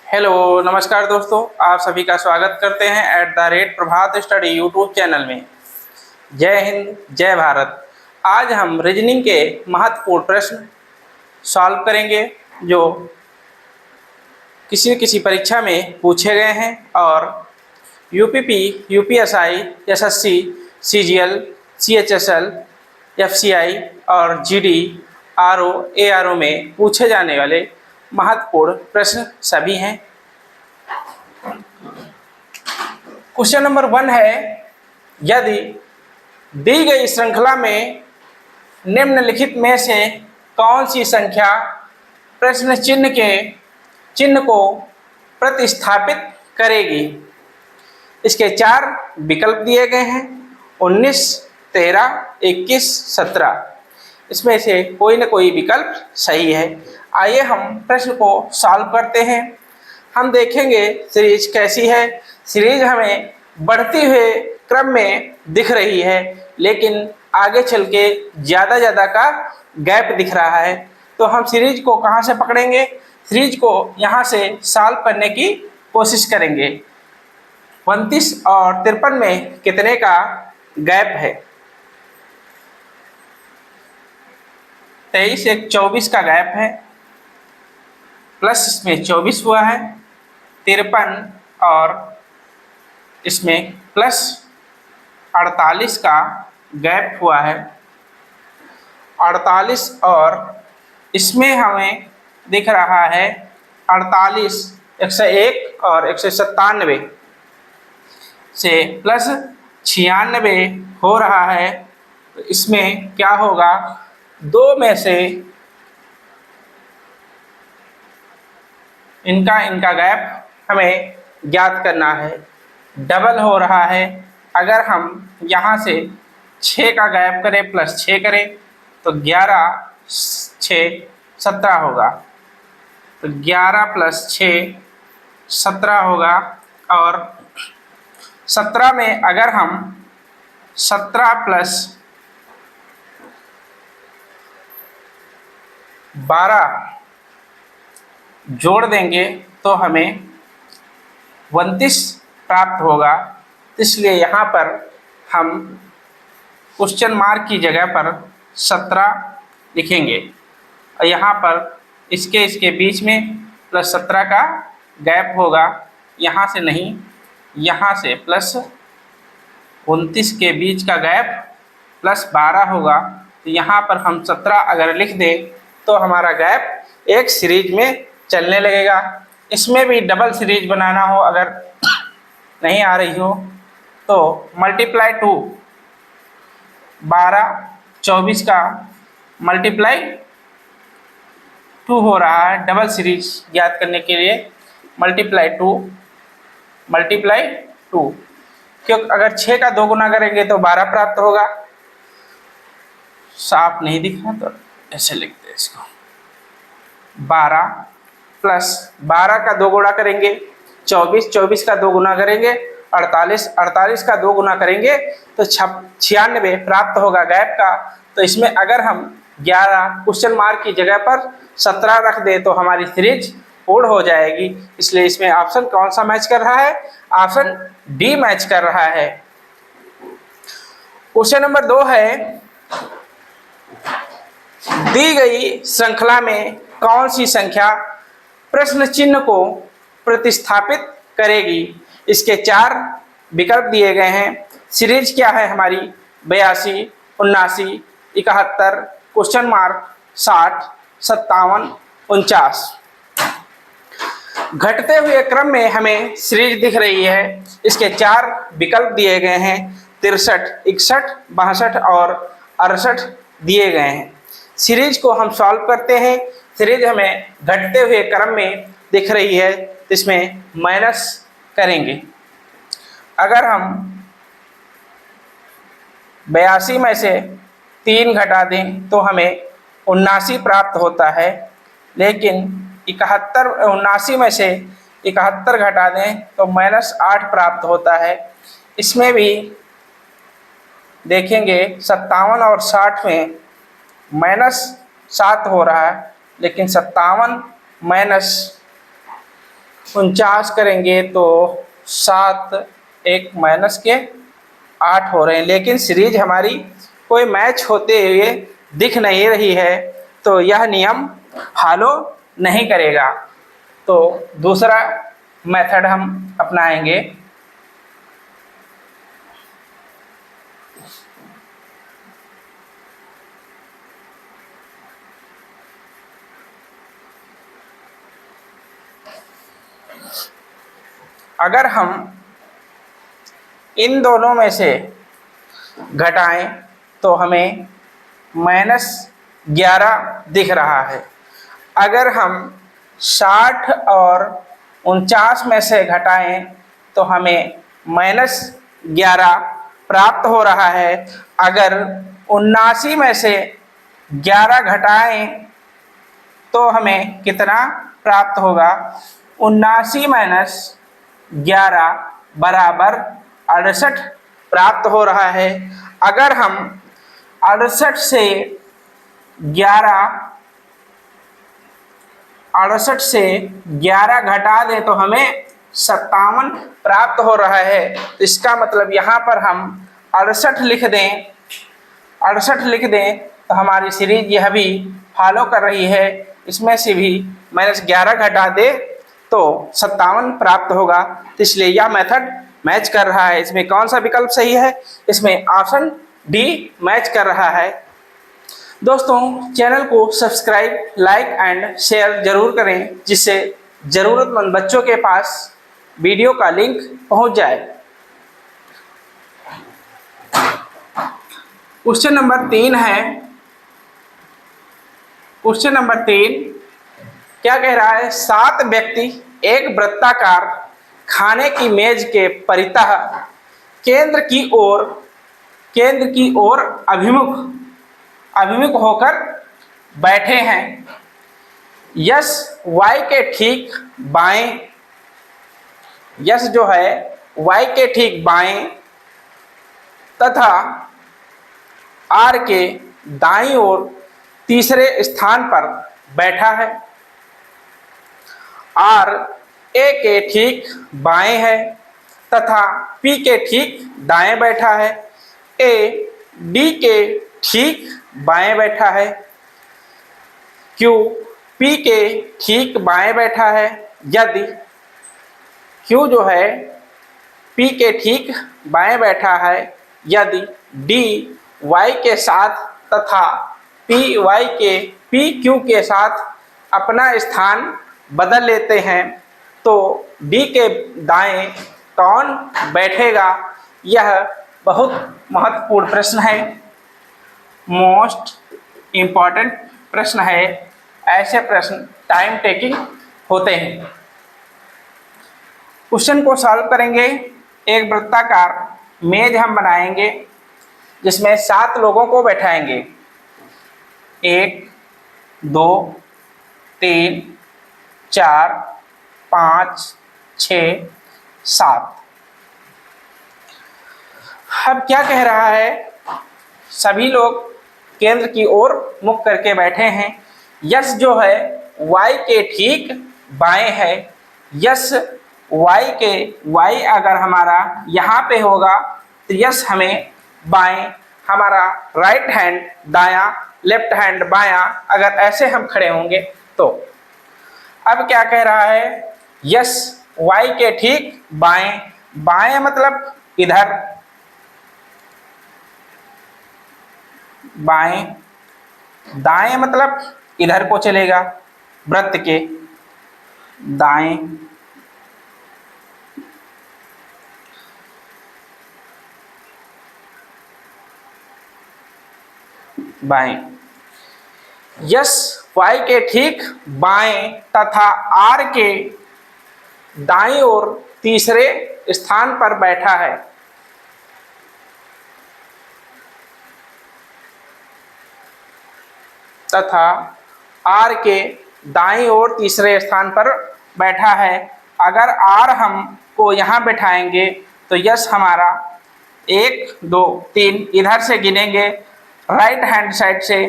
Hello नमस्कार दोस्तों, आप सभी का स्वागत करते हैं प्रभात स्टडी यूट्यूब चैनल में। जय हिंद, जय भारत। आज हम रीजनिंग के महत्वपूर्ण प्रश्न सॉल्व करेंगे जो किसी न किसी परीक्षा में पूछे गए हैं और UPP, UPSI, SSC, CGL, CHSL, FCI और जीडी, आरओ, एआरओ में पूछे जाने वाले महत्वपूर्ण प्रश्न सभी हैं। क्वेश्चन नंबर 1 है, यदि दी गई श्रृंखला में निम्नलिखित में से कौन सी संख्या प्रश्न चिन्ह के चिन्ह को प्रतिस्थापित करेगी। इसके 4 विकल्प दिए गए हैं, 19, 13, 21, 17। इसमें से कोई न कोई विकल्प सही है। आइए हम प्रश्न को सॉल्व करते हैं। हम देखेंगे सीरीज कैसी है। सीरीज हमें बढ़ती हुए क्रम में दिख रही है, लेकिन आगे चल के ज़्यादा का गैप दिख रहा है। तो हम सीरीज को कहाँ से पकड़ेंगे? सीरीज को यहाँ से सॉल्व करने की कोशिश करेंगे। 29 और 53 में कितने का गैप है? 23 एक 24 का गैप है, प्लस इसमें 24 हुआ है, 53 और इसमें प्लस 48 का गैप हुआ है। 48 और इसमें हमें दिख रहा है 48, 101 और 197 से प्लस 96 हो रहा है। तो इसमें क्या होगा? 2 में से इनका गैप हमें ज्ञात करना है। डबल हो रहा है। अगर हम यहाँ से 6 का गैप करें, प्लस 6 करें तो 11, 6, 17 होगा। तो 11 प्लस 6 17 होगा। और 17 में अगर हम 17 प्लस 12 जोड़ देंगे तो हमें 29 प्राप्त होगा। इसलिए यहाँ पर हम क्वेश्चन मार्क की जगह पर 17 लिखेंगे और यहाँ पर इसके बीच में प्लस 17 का गैप होगा। यहाँ से नहीं, यहाँ से प्लस 29 के बीच का गैप प्लस 12 होगा। तो यहाँ पर हम 17 अगर लिख दें तो हमारा गैप एक सीरीज में चलने लगेगा। इसमें भी डबल सीरीज बनाना हो, अगर नहीं आ रही हो तो मल्टीप्लाई 2, 12, 24 का मल्टीप्लाई 2 हो रहा है। डबल सीरीज ज्ञात करने के लिए मल्टीप्लाई 2, क्योंकि अगर 6 का 2 गुना करेंगे तो 12 प्राप्त होगा। साफ नहीं दिखा तो ऐसे लिखते हैं इसको। 12 प्लस 12 का 2 गुना करेंगे 24, 24 का 2 गुना करेंगे 48, 48 का 2 गुना करेंगे तो 96 प्राप्त होगा गैप का। तो इसमें अगर हम 11 क्वेश्चन मार्क की जगह पर 17 रख दें तो हमारी सीरीज पूर्ण हो जाएगी। इसलिए इसमें ऑप्शन कौन सा मैच कर रहा है? ऑप्शन डी मैच कर रहा है। क्वेश्चन नंबर 2 है, दी गई श्रृंखला में कौन सी संख्या प्रश्न चिन्ह को प्रतिस्थापित करेगी। इसके 4 विकल्प दिए गए हैं। सीरीज क्या है हमारी? 82, 79, 71, क्वेश्चन मार्क 60, 57, 49। घटते हुए क्रम में हमें सीरीज दिख रही है। इसके 4 विकल्प दिए गए हैं, 63, 61, 62 और 68 दिए गए हैं। सीरीज को हम सॉल्व करते हैं। सीरीज हमें घटते हुए क्रम में दिख रही है, इसमें माइनस करेंगे। अगर हम 82 में से 3 घटा दें तो हमें 79 प्राप्त होता है, लेकिन 79 में से 71 घटा दें तो -8 प्राप्त होता है। इसमें भी देखेंगे 57 और 60 में -7 हो रहा है, लेकिन 57 - 49 करेंगे तो 7 1 माइनस के 8 हो रहे हैं, लेकिन सीरीज हमारी कोई मैच होते हुए दिख नहीं रही है, तो यह नियम फॉलो नहीं करेगा। तो दूसरा मेथड हम अपनाएंगे। अगर हम इन दोनों में से घटाएं तो हमें -11 दिख रहा है। अगर हम 60 और 49 में से घटाएं तो हमें -11 प्राप्त हो रहा है। अगर 79 में से 11 घटाएं तो हमें कितना प्राप्त होगा? 79 - 11 बराबर 68 प्राप्त हो रहा है। अगर हम 68 से 11 घटा दें तो हमें 57 प्राप्त हो रहा है। तो इसका मतलब यहाँ पर हम 68 लिख दें तो हमारी सीरीज यह भी फॉलो कर रही है। इसमें से भी -11 घटा दे तो 57 प्राप्त होगा। तो इसलिए यह मेथड मैच कर रहा है। इसमें कौन सा विकल्प सही है? इसमें ऑप्शन डी मैच कर रहा है। दोस्तों, चैनल को सब्सक्राइब, लाइक एंड शेयर जरूर करें, जिससे ज़रूरतमंद बच्चों के पास वीडियो का लिंक पहुंच जाए। क्वेश्चन नंबर 3 है। क्वेश्चन नंबर 3 क्या कह रहा है? 7 व्यक्ति एक वृत्ताकार खाने की मेज के परितः केंद्र की ओर अभिमुख होकर बैठे हैं। यश वाई के ठीक बाएं, यश जो है वाई के ठीक बाएं तथा आर के दाईं ओर तीसरे स्थान पर बैठा है। आर ए के ठीक बाएं है तथा पी के ठीक दाएं बैठा है। ए डी के ठीक बाएं बैठा है। क्यू पी के ठीक बाएं बैठा है। यदि क्यू जो है पी के ठीक बाएं बैठा है, यदि डी वाई के साथ तथा पी क्यू के साथ अपना स्थान बदल लेते हैं तो डी के दाएं कौन बैठेगा? यह बहुत महत्वपूर्ण प्रश्न है, मोस्ट इम्पॉर्टेंट प्रश्न है। ऐसे प्रश्न टाइम टेकिंग होते हैं। क्वेश्चन को सॉल्व करेंगे। एक वृत्ताकार मेज हम बनाएंगे जिसमें 7 लोगों को बैठाएंगे। 1 2 3 4 5 6 7। अब क्या कह रहा है? सभी लोग केंद्र की ओर मुख करके बैठे हैं। यश जो है y के ठीक बाएं है। यश y अगर हमारा यहाँ पे होगा तो यश हमें बाएं, हमारा राइट हैंड दायां, लेफ्ट हैंड बायां, अगर ऐसे हम खड़े होंगे तो। अब क्या कह रहा है? यश y के ठीक बाएं, बाएं मतलब इधर, बाएं, दाएं मतलब इधर को चलेगा, वृत्त के दाएं। बाएं। यश y के ठीक बाएं तथा r के दाईं ओर तीसरे स्थान पर बैठा है। तथा R के दाईं ओर तीसरे स्थान पर बैठा है। अगर R हम को यहाँ बैठाएंगे तो यश हमारा 1 2 3 इधर से गिनेंगे राइट हैंड साइड से,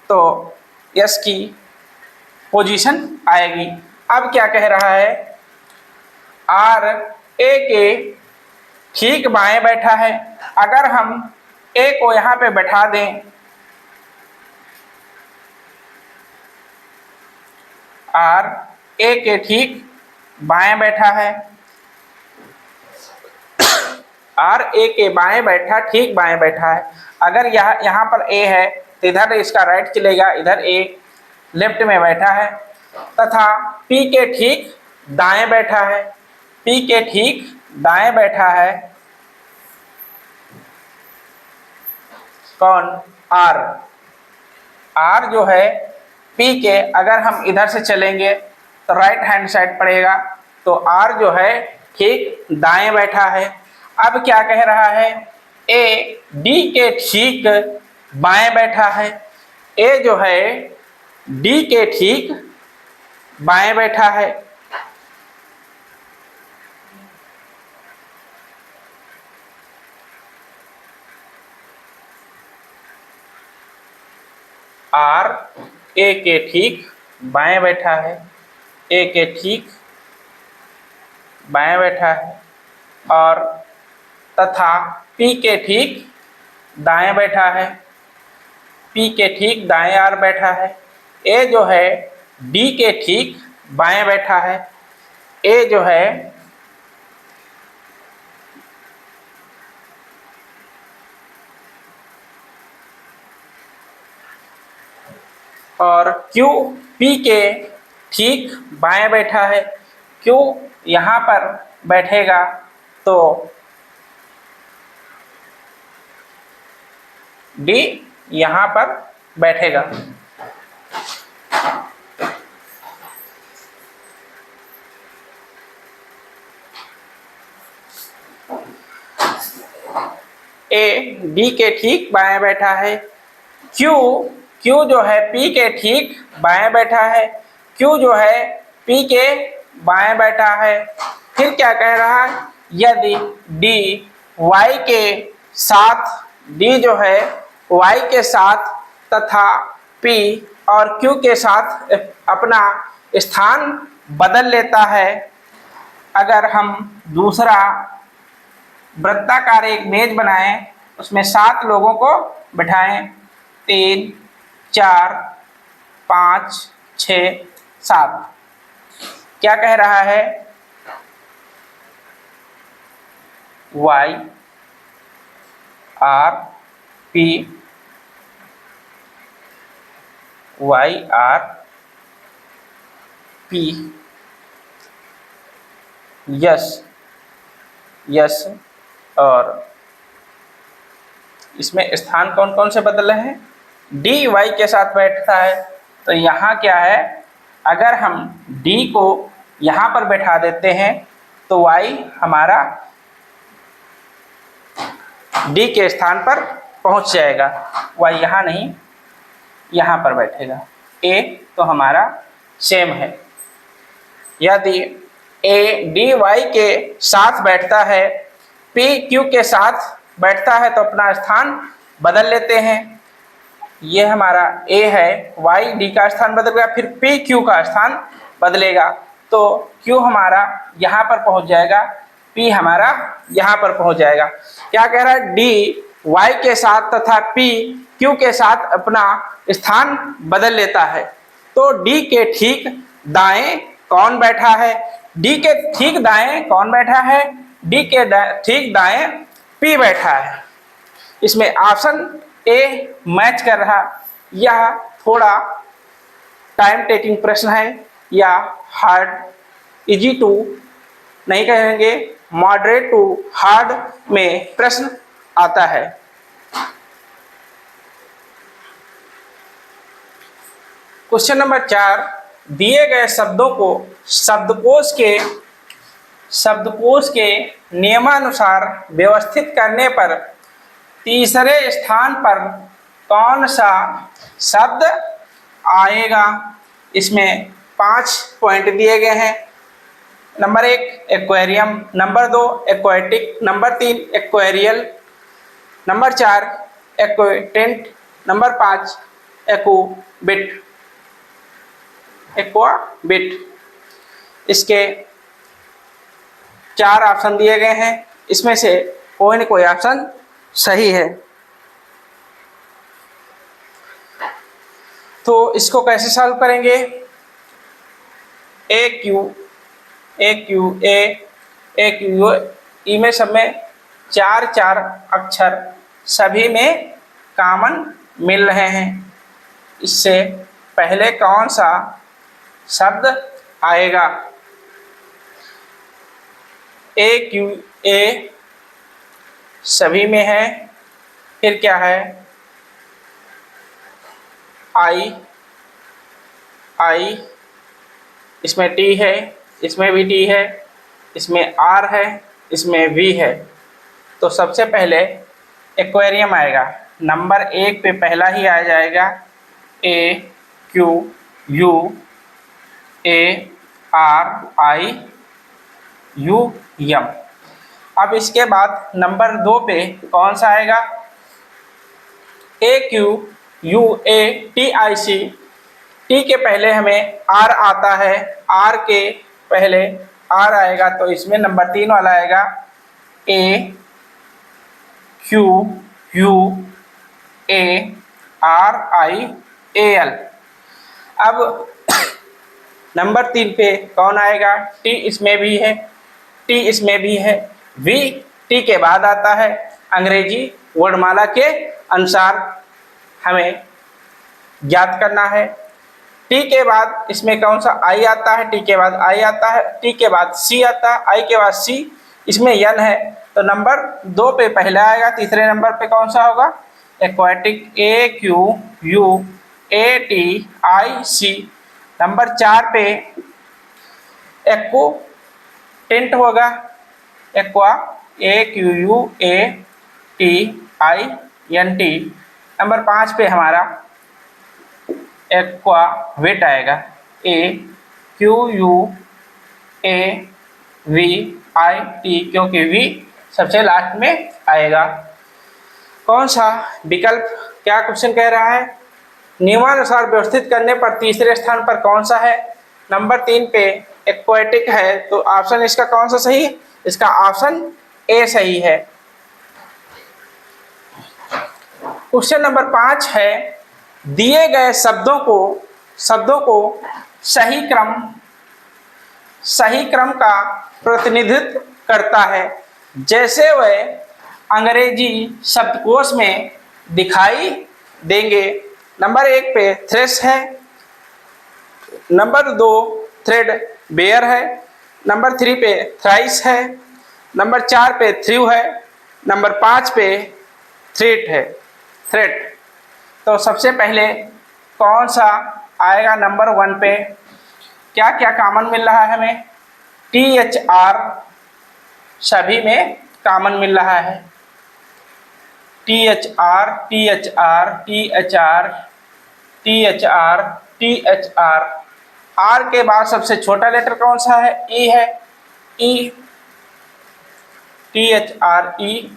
तो यश की पोजीशन आएगी। अब क्या कह रहा है? आर ए के ठीक बाएं बैठा है। अगर हम ए को यहाँ पे बैठा दें, आर ए के ठीक बाएं बैठा है, आर ए के बाएं बैठा, ठीक बाएं बैठा है। अगर यहाँ पर ए है तो इधर इसका राइट चलेगा, इधर ए लेफ्ट में बैठा है। तथा पी के ठीक दाएं बैठा है, पी के ठीक दाएं बैठा है कौन? आर। आर जो है पी के, अगर हम इधर से चलेंगे तो राइट हैंड साइड पड़ेगा, तो आर जो है ठीक दाएं बैठा है। अब क्या कह रहा है? ए डी के ठीक बाएं बैठा है। ए जो है डी के ठीक बाएं बैठा है। आर ए के ठीक बाएं बैठा है, ए के ठीक बाएं बैठा है, और तथा पी के ठीक दाएं बैठा है, पी के ठीक दाएं आर बैठा है। ए जो है डी के ठीक बाएं बैठा है। ए जो है और क्यू पी के ठीक बाएं बैठा है। क्यू यहाँ पर बैठेगा तो डी यहाँ पर बैठेगा। ए डी के ठीक बाएं बैठा है। क्यू जो है पी के ठीक बाएं बैठा है। क्यू जो है पी के बाएं बैठा है। फिर क्या कह रहा है? यदि डी वाई के साथ, डी जो है वाई के साथ तथा पी और क्यू के साथ अपना स्थान बदल लेता है। अगर हम दूसरा वृत्ताकार एक मेज बनाएं, उसमें 7 लोगों को बिठाएं, 3 4 5 6 7। क्या कह रहा है? Y R P, Y R P, yes, और इसमें स्थान कौन कौन से बदल रहे हैं? डी वाई के साथ बैठता है, तो यहाँ क्या है? अगर हम डी को यहाँ पर बैठा देते हैं तो वाई हमारा डी के स्थान पर पहुँच जाएगा। वाई यहाँ नहीं, यहाँ पर बैठेगा। ए तो हमारा सेम है। यदि ए डी वाई के साथ बैठता है, पी क्यू के साथ बैठता है, तो अपना स्थान बदल लेते हैं। ये हमारा ए है, वाई डी का स्थान बदल गया, फिर पी क्यू का स्थान बदलेगा, तो क्यू हमारा यहाँ पर पहुँच जाएगा, पी हमारा यहाँ पर पहुँच जाएगा। क्या कह रहा है? डी वाई के साथ तथा पी क्यू के साथ अपना स्थान बदल लेता है, तो डी के ठीक दाएं कौन बैठा है? डी के ठीक दाएं कौन बैठा है? डी के ठीक दाएं पी बैठा है। इसमें ऑप्शन ए मैच कर रहा। यह थोड़ा टाइम टेकिंग प्रश्न है, या हार्ड, इजी टू नहीं कहेंगे, मॉडरेट टू हार्ड में प्रश्न आता है। क्वेश्चन नंबर 4, दिए गए शब्दों को शब्दकोश के नियमानुसार व्यवस्थित करने पर तीसरे स्थान पर कौन सा शब्द आएगा? इसमें 5 पॉइंट दिए गए हैं। Number 1 aquarium, number 2 aquatic, number 3 aquarial, number 4 एक्वेटेंट, नंबर 5 एक्वाबिट। इसके 4 ऑप्शन दिए गए हैं, इसमें से कोई न कोई ऑप्शन सही है। तो इसको कैसे सॉल्व करेंगे? ए क्यू ई में सब में 4 अक्षर सभी में कॉमन मिल रहे हैं। इससे पहले कौन सा शब्द आएगा? ए सभी में है, फिर क्या है? आई इसमें टी है, इसमें भी टी है, इसमें आर है, इसमें वी है। तो सबसे पहले एक्वेरियम आएगा। नंबर 1 पे पहला ही आ जाएगा AQUARIUM। अब इसके बाद नंबर 2 पे कौन सा आएगा? AQUATIC। टी के पहले हमें आर आता है, आर के पहले आर आएगा, तो इसमें नंबर 3 वाला आएगा AQUARIAL। अब नंबर 3 पे कौन आएगा? टी इसमें भी है, टी इसमें भी है, वी टी के बाद आता है। अंग्रेजी वर्णमाला के अनुसार हमें ज्ञात करना है। टी के बाद इसमें कौन सा? आई आता है, टी के बाद आई आता है, टी के बाद सी आता है, आई के बाद सी, इसमें यन है। तो नंबर 2 पे पहला आएगा। तीसरे नंबर पे कौन सा होगा? Aquatic AQUATIC। नंबर 4 पे एक्वाटेंट होगा, एक्वा AQUATINT। नंबर 5 पे हमारा एक्वावेट आएगा, AQUAVIT, क्योंकि वी सबसे लास्ट में आएगा। कौन सा विकल्प? क्या क्वेश्चन कह रहा है? नियमानुसार व्यवस्थित करने पर तीसरे स्थान पर कौन सा है? नंबर 3 पे एक्वाटिक है, तो ऑप्शन इसका कौन सा सही? इसका ऑप्शन ए सही है। क्वेश्चन नंबर 5 है, दिए गए शब्दों को सही क्रम का प्रतिनिधित्व करता है, जैसे वह अंग्रेजी शब्दकोश में दिखाई देंगे। नंबर 1 पे थ्रेश है, नंबर 2 थ्रेड बेयर है, नंबर 3 पे थ्राइस है, नंबर 4 पे थ्रू है, नंबर 5 पे थ्रेट है, थ्रेट। तो सबसे पहले कौन सा आएगा? नंबर 1 पे क्या क्या कॉमन मिल रहा है हमें? THR सभी में कॉमन मिल रहा है। THR आर के बाद सबसे छोटा लेटर कौन सा है? ई है, ई, THRE।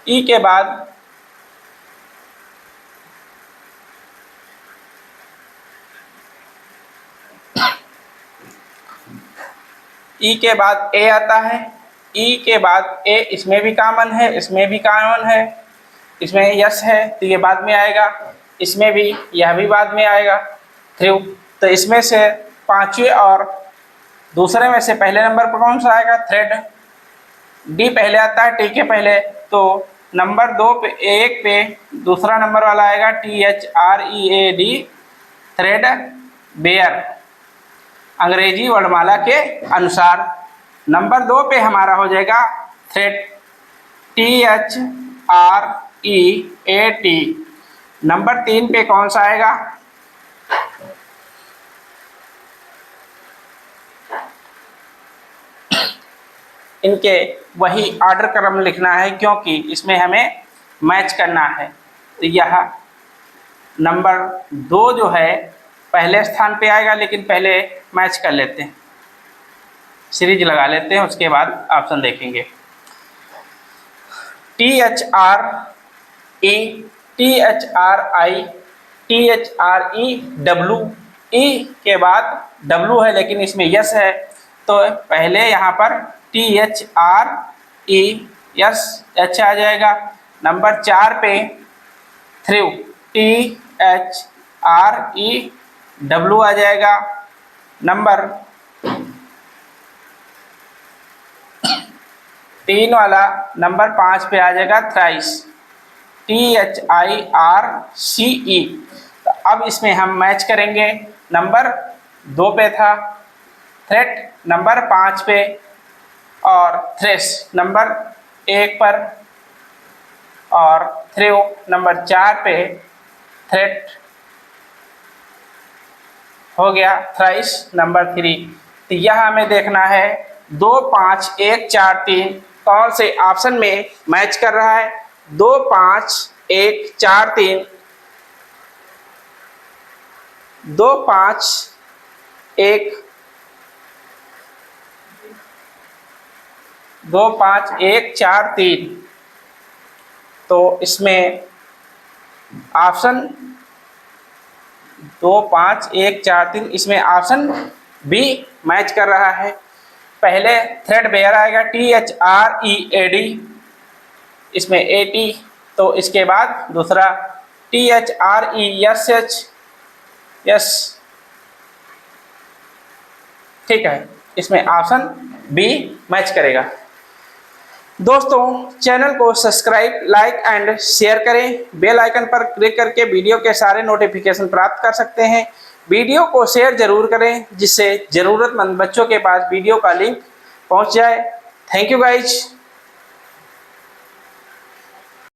ई के बाद ई के बाद ए आता है, ई के बाद ए, इसमें भी कॉमन है, इसमें भी कॉमन है, इसमें यस है तो ये बाद में आएगा, इसमें भी, यह भी बाद में आएगा, थ्रू। तो इसमें से पांचवें और दूसरे में से पहले नंबर पर कौन सा आएगा? थ्रेड। डी पहले आता है टी के पहले, तो नंबर 2 पे 1 पे दूसरा नंबर वाला आएगा THREAD, थ्रेड बेयर अंग्रेजी वर्णमाला के अनुसार। नंबर 2 पे हमारा हो जाएगा थ्रेड, THREAT। नंबर 3 पे कौन सा आएगा? इनके वही ऑर्डर क्रम लिखना है, क्योंकि इसमें हमें मैच करना है। तो यह नंबर 2 जो है पहले स्थान पे आएगा, लेकिन पहले मैच कर लेते हैं, सीरीज लगा लेते हैं, उसके बाद ऑप्शन देखेंगे। THRE, THRI, THREW। ई के बाद W है, लेकिन इसमें यस है, तो पहले यहाँ पर THRESH आ जाएगा। नंबर 4 पे थ्रू THREW आ जाएगा। नंबर 3 वाला नंबर 5 पे आ जाएगा थ्राइस THIRCE। तो अब इसमें हम मैच करेंगे। नंबर 2 पे था, थ्रेट नंबर 5 पे और थ्रेस नंबर 1 पर और थ्रू नंबर 4 पे थ्रेट हो गया थ्राइस नंबर 3। तो यह हमें देखना है 2 5 1 4 3 कौन से ऑप्शन में मैच कर रहा है। 2 5 1 4 3 2 5 1 2 5 1 4 3। तो इसमें ऑप्शन 2 5 1 4 3 इसमें ऑप्शन बी मैच कर रहा है। पहले थ्रेड बेयर आएगा THREAD, इसमें 80। तो इसके बाद दूसरा THRESH, यस, ठीक है, इसमें ऑप्शन बी मैच करेगा। दोस्तों चैनल को सब्सक्राइब, लाइक एंड शेयर करें। बेल आइकन पर क्लिक करके वीडियो के सारे नोटिफिकेशन प्राप्त कर सकते हैं। वीडियो को शेयर जरूर करें जिससे ज़रूरतमंद बच्चों के पास वीडियो का लिंक पहुंच जाए। Thank you guys.